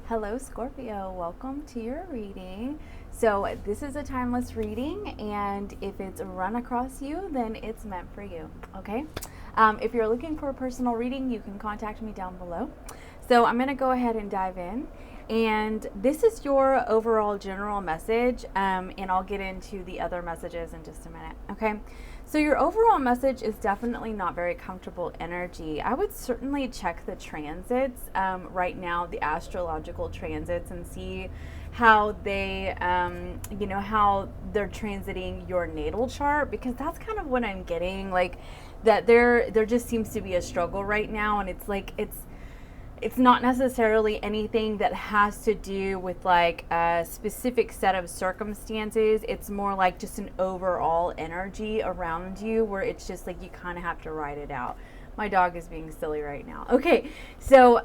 Hello Scorpio, welcome to your reading. So this is a timeless reading, and if it's run across you, then it's meant for you, okay? If you're looking for a personal reading, you can contact me down below. So I'm going to go ahead and dive in. And this is your overall general message, and I'll get into the other messages in just a minute, okay? So your overall message is definitely not very comfortable energy. I would certainly check the transits right now, the astrological transits, and see how they, how they're transiting your natal chart, because that's kind of what I'm getting, like that there just seems to be a struggle right now, and it's not necessarily anything that has to do with like a specific set of circumstances. It's more like just an overall energy around you where it's just like you kind of have to ride it out. My dog is being silly right now. Okay, so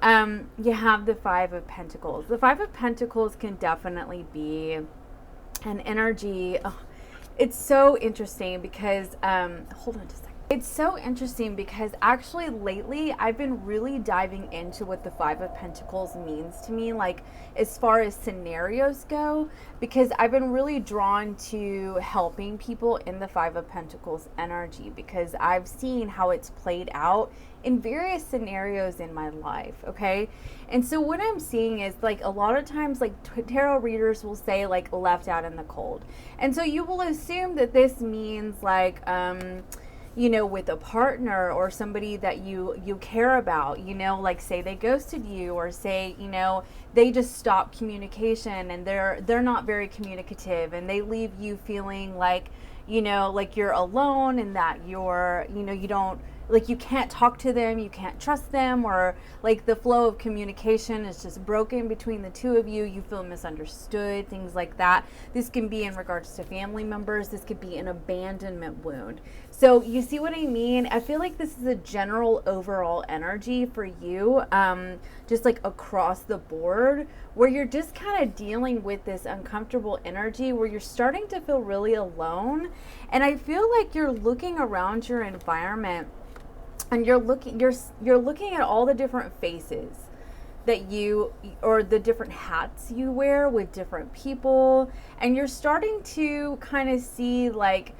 you have the Five of Pentacles. The Five of Pentacles can definitely be an energy. Oh, it's so interesting because, hold on just a second. It's so interesting because actually lately I've been really diving into what the Five of Pentacles means to me, like as far as scenarios go, because I've been really drawn to helping people in the Five of Pentacles energy, because I've seen how it's played out in various scenarios in my life, okay? And so what I'm seeing is like a lot of times like tarot readers will say like left out in the cold. And so you will assume that this means like, with a partner or somebody that you care about, like say they ghosted you, or say, they just stop communication and they're not very communicative, and they leave you feeling like, like you're alone, and that you're, you don't, like you can't talk to them, you can't trust them, or like the flow of communication is just broken between the two of you. You feel misunderstood, things like that. This can be in regards to family members. This could be an abandonment wound. So you see what I mean? I feel like this is a general overall energy for you, just like across the board, where you're just kind of dealing with this uncomfortable energy where you're starting to feel really alone. And I feel like you're looking around your environment, and you're looking at all the different faces that you, or the different hats you wear with different people, and you're starting to kind of see like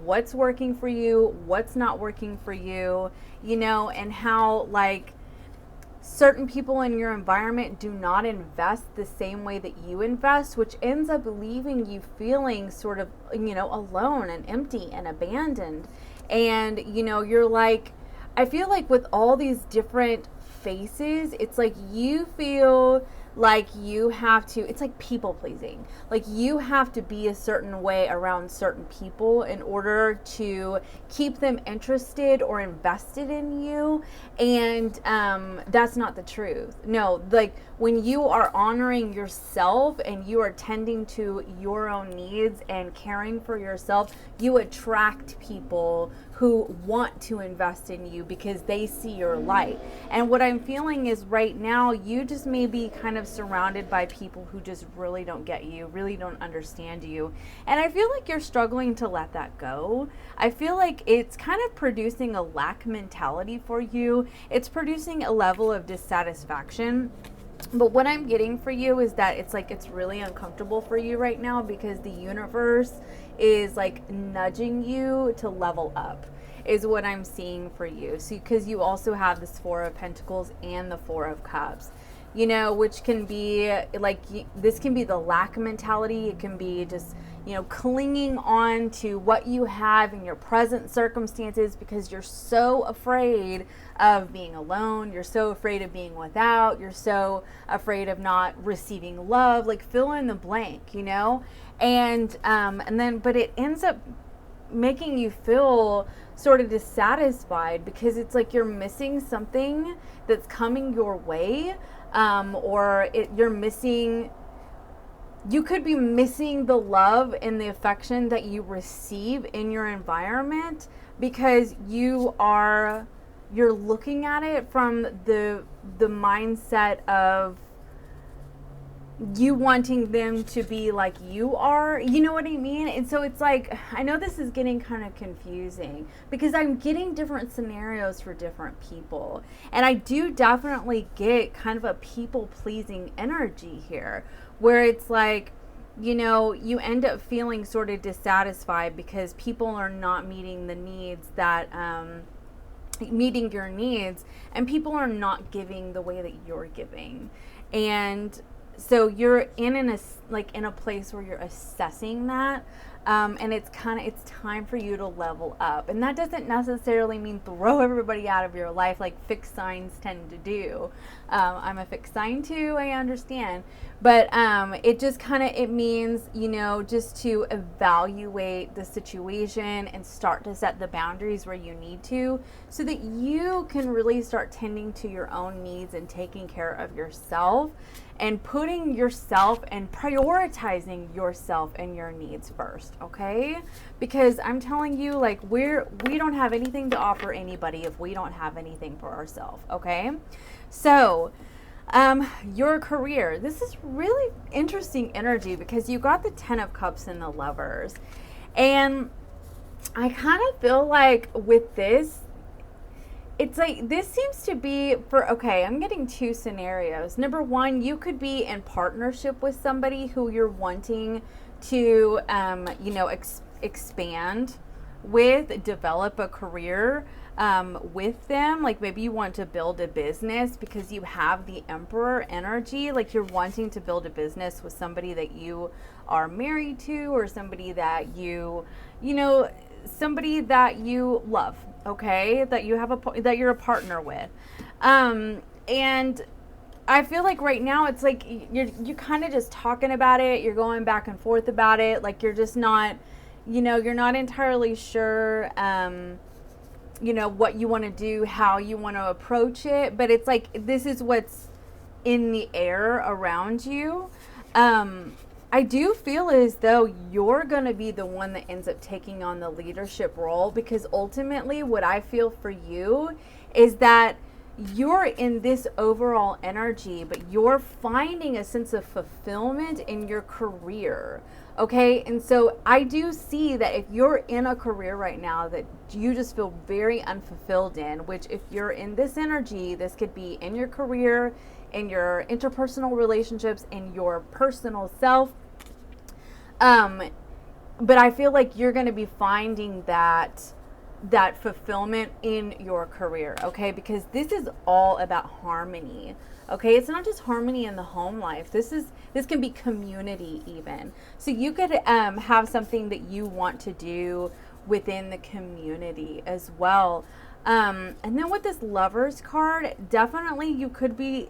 what's working for you, what's not working for you, and how like certain people in your environment do not invest the same way that you invest, which ends up leaving you feeling sort of, alone and empty and abandoned. And, you're like, I feel like with all these different faces, it's like you feel like you have to, it's like people pleasing. Like you have to be a certain way around certain people in order to keep them interested or invested in you. And that's not the truth. No, like when you are honoring yourself and you are tending to your own needs and caring for yourself, you attract people who want to invest in you because they see your light. And what I'm feeling is right now, you just may be kind of surrounded by people who just really don't get you, really don't understand you. And I feel like you're struggling to let that go. I feel like it's kind of producing a lack mentality for you. It's producing a level of dissatisfaction. But what I'm getting for you is that it's like it's really uncomfortable for you right now, because the universe is like nudging you to level up, is what I'm seeing for you. So because you also have this Four of Pentacles and the Four of Cups, which can be like, this can be the lack mentality. It can be just, clinging on to what you have in your present circumstances because you're so afraid of being alone. You're so afraid of being without. You're so afraid of not receiving love, like fill in the blank, and then, but it ends up making you feel sort of dissatisfied because it's like you're missing something that's coming your way, you could be missing the love and the affection that you receive in your environment, because you're looking at it from the mindset of, you wanting them to be like you are, you know what I mean? And so it's like, I know this is getting kind of confusing because I'm getting different scenarios for different people. And I do definitely get kind of a people pleasing energy here where it's like, you know, you end up feeling sort of dissatisfied because people are not meeting the needs that, meeting your needs, and people are not giving the way that you're giving. And so you're in a place where you're assessing that, and it's time for you to level up. And that doesn't necessarily mean throw everybody out of your life like fixed signs tend to do. I'm a fixed sign too, I understand, but it just it means, you know, just to evaluate the situation and start to set the boundaries where you need to, so that you can really start tending to your own needs and taking care of yourself and putting yourself and prioritizing yourself and your needs first, okay? Because I'm telling you, like, we don't have anything to offer anybody if we don't have anything for ourselves, okay? So, your career, this is really interesting energy because you got the 10 of Cups and the Lovers. And I kind of feel like with this, it's like, this seems to be okay, I'm getting two scenarios. Number one, you could be in partnership with somebody who you're wanting to, you know, expand with, develop a career with them. Like maybe you want to build a business because you have the Emperor energy. Like you're wanting to build a business with somebody that you are married to, or somebody that you know, somebody that you love, okay, that you have that you're a partner with, and I feel like right now it's like you're kind of just talking about it, you're going back and forth about it, like you're just not, you know, you're not entirely sure, you know, what you want to do, how you want to approach it, but it's like this is what's in the air around you. I do feel as though you're going to be the one that ends up taking on the leadership role, because ultimately what I feel for you is that you're in this overall energy, but you're finding a sense of fulfillment in your career. Okay. And so I do see that if you're in a career right now that you just feel very unfulfilled in, which if you're in this energy, this could be in your career, in your interpersonal relationships, in your personal self. But I feel like you're going to be finding that fulfillment in your career, okay? Because this is all about harmony, okay? It's not just harmony in the home life. This can be community even. So you could have something that you want to do within the community as well. And then with this Lovers card, definitely you could be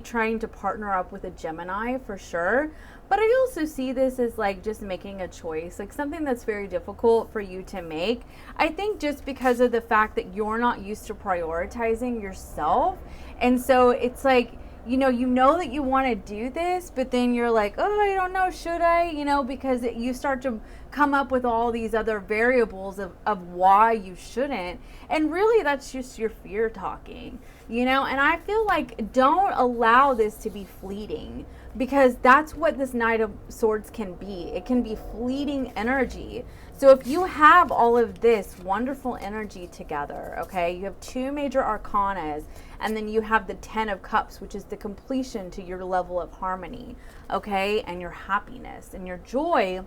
trying to partner up with a Gemini for sure. But I also see this as like just making a choice, like something that's very difficult for you to make. I think just because of the fact that you're not used to prioritizing yourself. And so it's like, you know that you want to do this, but then you're like, oh, I don't know, should I? You know, because you start to come up with all these other variables of why you shouldn't. And really that's just your fear talking, you know? And I feel like don't allow this to be fleeting, because that's what this Knight of Swords can be. It can be fleeting energy. So if you have all of this wonderful energy together, okay, you have two major arcanas, and then you have the 10 of Cups, which is the completion to your level of harmony, okay, and your happiness and your joy.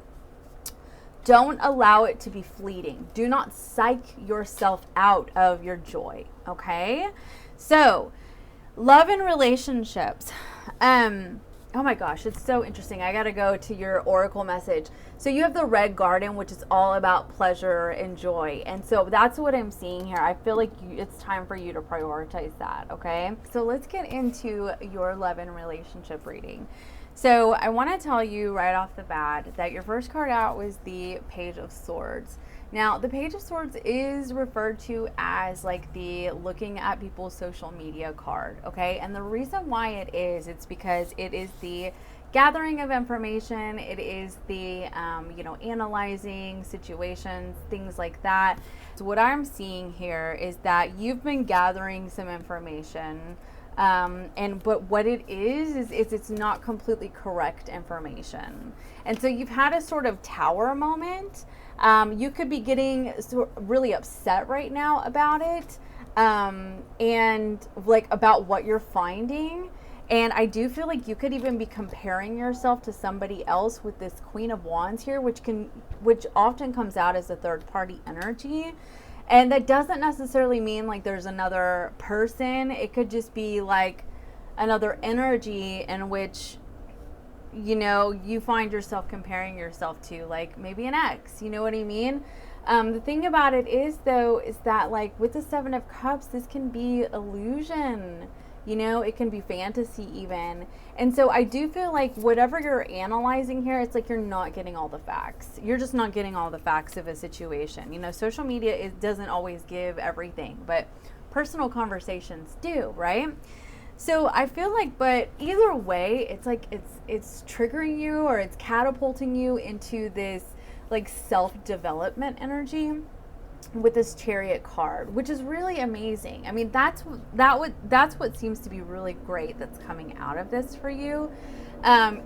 Don't allow it to be fleeting. Do not psych yourself out of your joy, okay? So, love and relationships. Oh my gosh, it's so interesting. I got to go to your oracle message. So you have the Red Garden, which is all about pleasure and joy. And so that's what I'm seeing here. I feel like it's time for you to prioritize that, okay? So let's get into your love and relationship reading. So I want to tell you right off the bat that your first card out was the Page of Swords. Now, the Page of Swords is referred to as like the looking at people's social media card, okay? And the reason why it's because it is the gathering of information. It is the, analyzing situations, things like that. So what I'm seeing here is that you've been gathering some information But what it is it's not completely correct information. And so you've had a sort of tower moment. You could be getting really upset right now about it, and like about what you're finding. And I do feel like you could even be comparing yourself to somebody else with this Queen of Wands here, which often comes out as a third party energy. And that doesn't necessarily mean like there's another person. It could just be like another energy in which, you know, you find yourself comparing yourself to, like maybe an ex, you know what I mean? The thing about it is that like with the Seven of Cups, this can be illusion. You know, it can be fantasy even. And so I do feel like whatever you're analyzing here, it's like you're not getting all the facts. You're just not getting all the facts of a situation. You know, social media doesn't always give everything, but personal conversations do, right? So I feel like, but either way, it's like it's triggering you, or it's catapulting you into this like self-development energy with this Chariot card, which is really amazing. I mean, that's what seems to be really great that's coming out of this for you,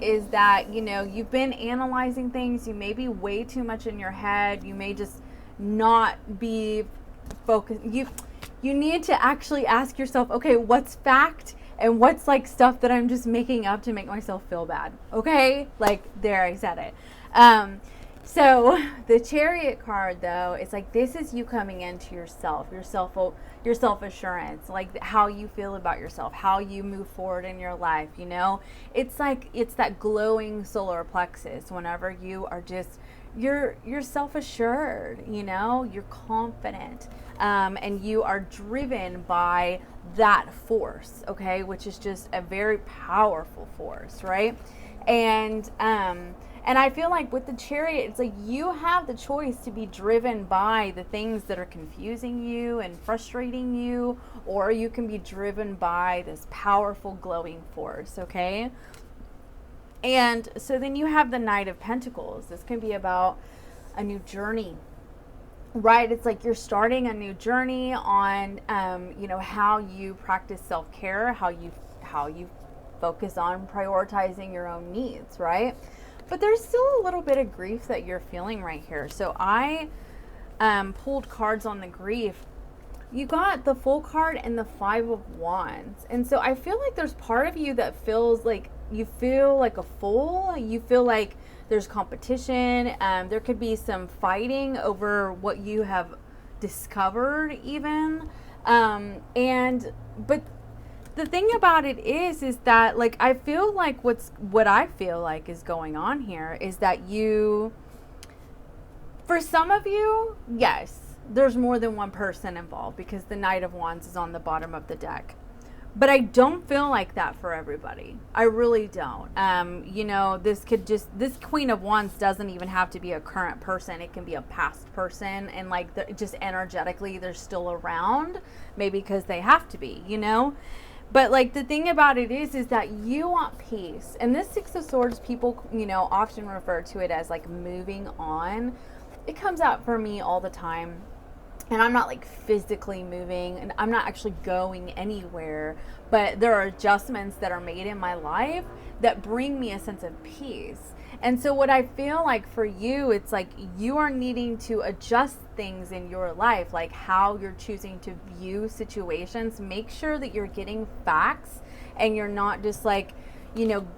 is that, you know, you've been analyzing things. You may be way too much in your head. You may just not be focused. You need to actually ask yourself, okay, what's fact and what's like stuff that I'm just making up to make myself feel bad. Okay, like there, I said it. So the Chariot card, though, it's like this is you coming into yourself, your self-assurance, like how you feel about yourself, how you move forward in your life, you know? It's like it's that glowing solar plexus whenever you are just you're self-assured, you know? You're confident, and you are driven by that force, okay? Which is just a very powerful force, right? And I feel like with the Chariot, it's like you have the choice to be driven by the things that are confusing you and frustrating you, or you can be driven by this powerful glowing force, okay? And so then you have the Knight of Pentacles. This can be about a new journey, right? It's like you're starting a new journey on, you know, how you practice self-care, how you focus on prioritizing your own needs, right? But there's still a little bit of grief that you're feeling right here. So I pulled cards on the grief. You got the Fool card and the Five of Wands. And so I feel like there's part of you that feels like you feel like a fool. You feel like there's competition. There could be some fighting over what you have discovered even. But the thing about it is that like I feel like what I feel like is going on here is that for some of you, yes, there's more than one person involved because the Knight of Wands is on the bottom of the deck. But I don't feel like that for everybody. I really don't. You know, this Queen of Wands doesn't even have to be a current person. It can be a past person, and like just energetically they're still around, maybe because they have to be, you know. But like the thing about it is that you want peace. And this Six of Swords, people, you know, often refer to it as like moving on. It comes out for me all the time. And I'm not like physically moving, and I'm not actually going anywhere, but there are adjustments that are made in my life that bring me a sense of peace. And so what I feel like for you, it's like you are needing to adjust things in your life, like how you're choosing to view situations. Make sure that you're getting facts and you're not just like, you know,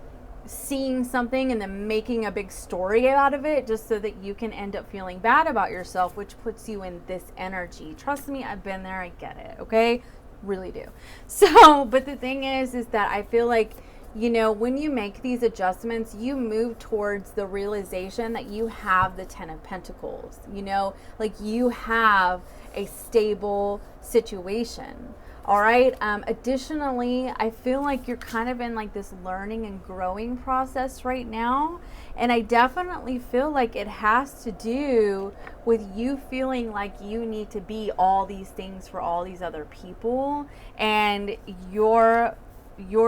seeing something and then making a big story out of it just so that you can end up feeling bad about yourself, which puts you in this energy. Trust me, I've been there. I get it. Okay. Really do. So, but the thing is that I feel like, you know, when you make these adjustments, you move towards the realization that you have the Ten of Pentacles, you know, like you have a stable situation. All right. Additionally, I feel like you're kind of in like this learning and growing process right now. And I definitely feel like it has to do with you feeling like you need to be all these things for all these other people. And you're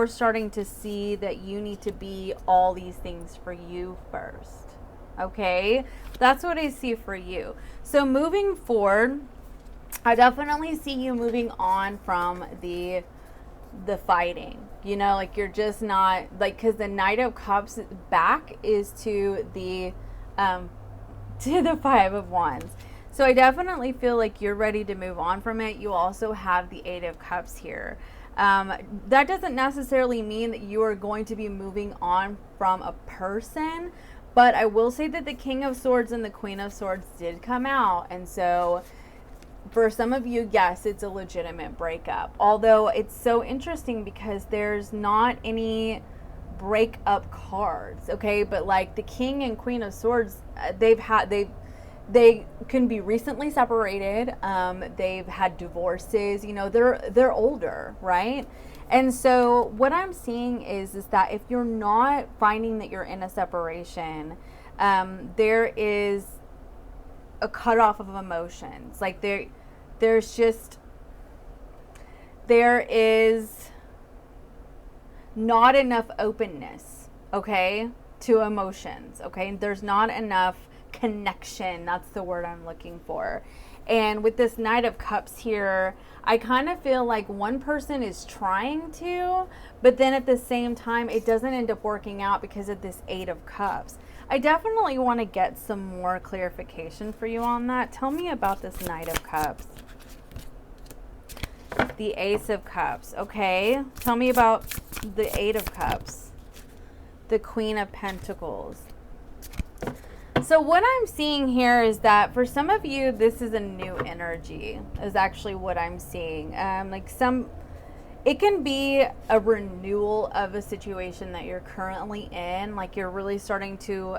starting to see that you need to be all these things for you first. Okay. That's what I see for you. So moving forward, I definitely see you moving on from the the fighting, you know, like you're just not like, because the Knight of Cups back is to the Five of Wands. So I definitely feel like you're ready to move on from it. You also have the Eight of Cups here. That doesn't necessarily mean that you are going to be moving on from a person, but I will say that the King of Swords and the Queen of Swords did come out. And so for some of you, yes, it's a legitimate breakup. Although it's so interesting because there's not any breakup cards, okay? But like the King and Queen of Swords, they can be recently separated. They've had divorces. You know, they're older, right? And so what I'm seeing is that if you're not finding that you're in a separation, there is a cutoff of emotions. Like there is not enough openness, okay, to emotions, okay? There's not enough connection. That's the word I'm looking for. And with this Knight of Cups here, I kind of feel like one person is trying to, but then at the same time, it doesn't end up working out because of this Eight of Cups. I definitely want to get some more clarification for you on that. Tell me about this Knight of Cups. The Ace of Cups. Okay. Tell me about the Eight of Cups. The Queen of Pentacles. So what I'm seeing here is that for some of you, this is a new energy, is actually what I'm seeing. It can be a renewal of a situation that you're currently in. Like you're really starting to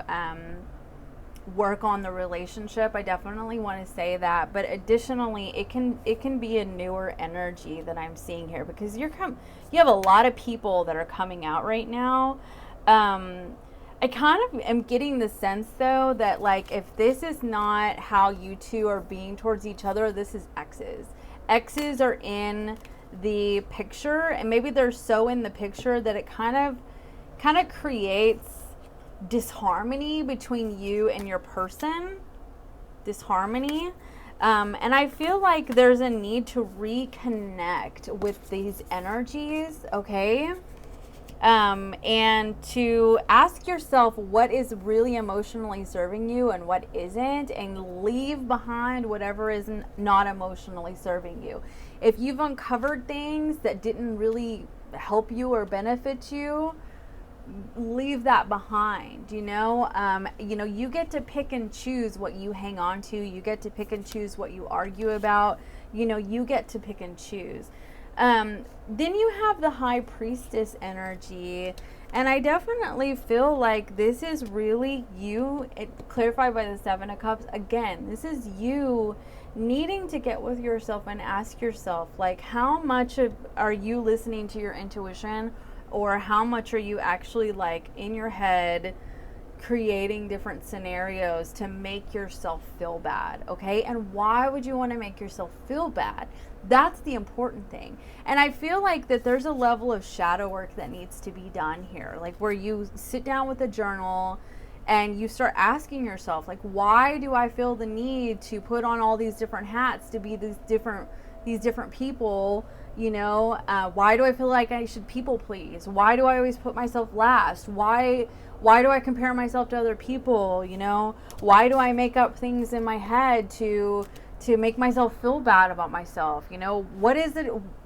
work on the relationship. I definitely want to say that. But additionally, it can be a newer energy that I'm seeing here, because you have a lot of people that are coming out right now. I kind of am getting the sense, though, that like if this is not how you two are being towards each other, this is exes. Exes are in the picture, and maybe they're so in the picture that it kind of creates disharmony between you and your person. Disharmony. And I feel like there's a need to reconnect with these energies, okay? And to ask yourself what is really emotionally serving you and what isn't, and leave behind whatever is not emotionally serving you. If you've uncovered things that didn't really help you or benefit you, leave that behind. You know, you get to pick and choose what you hang on to. You get to pick and choose what you argue about. You know, you get to pick and choose. Then you have the High Priestess energy, and I definitely feel like this is really you, clarified by the Seven of Cups. Again, this is you needing to get with yourself and ask yourself, like, how much are you listening to your intuition, or how much are you actually like in your head creating different scenarios to make yourself feel bad, okay? And why would you want to make yourself feel bad? That's the important thing. And I feel like that there's a level of shadow work that needs to be done here, like where you sit down with a journal and you start asking yourself, like, why do I feel the need to put on all these different hats to be these different people? You know, why do I feel like I should people please? Why do I always put myself last? Why do I compare myself to other people? You know, why do I make up things in my head to make myself feel bad about myself? You know, what is it?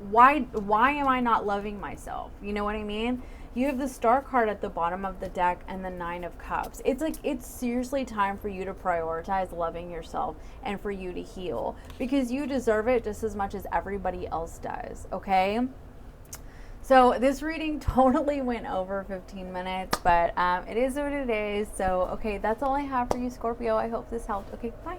Why am I not loving myself? You know what I mean? You have the Star card at the bottom of the deck and the Nine of Cups. It's like, it's seriously time for you to prioritize loving yourself and for you to heal, because you deserve it just as much as everybody else does, okay? So this reading totally went over 15 minutes, but it is what it is. So, okay, that's all I have for you, Scorpio. I hope this helped. Okay, bye.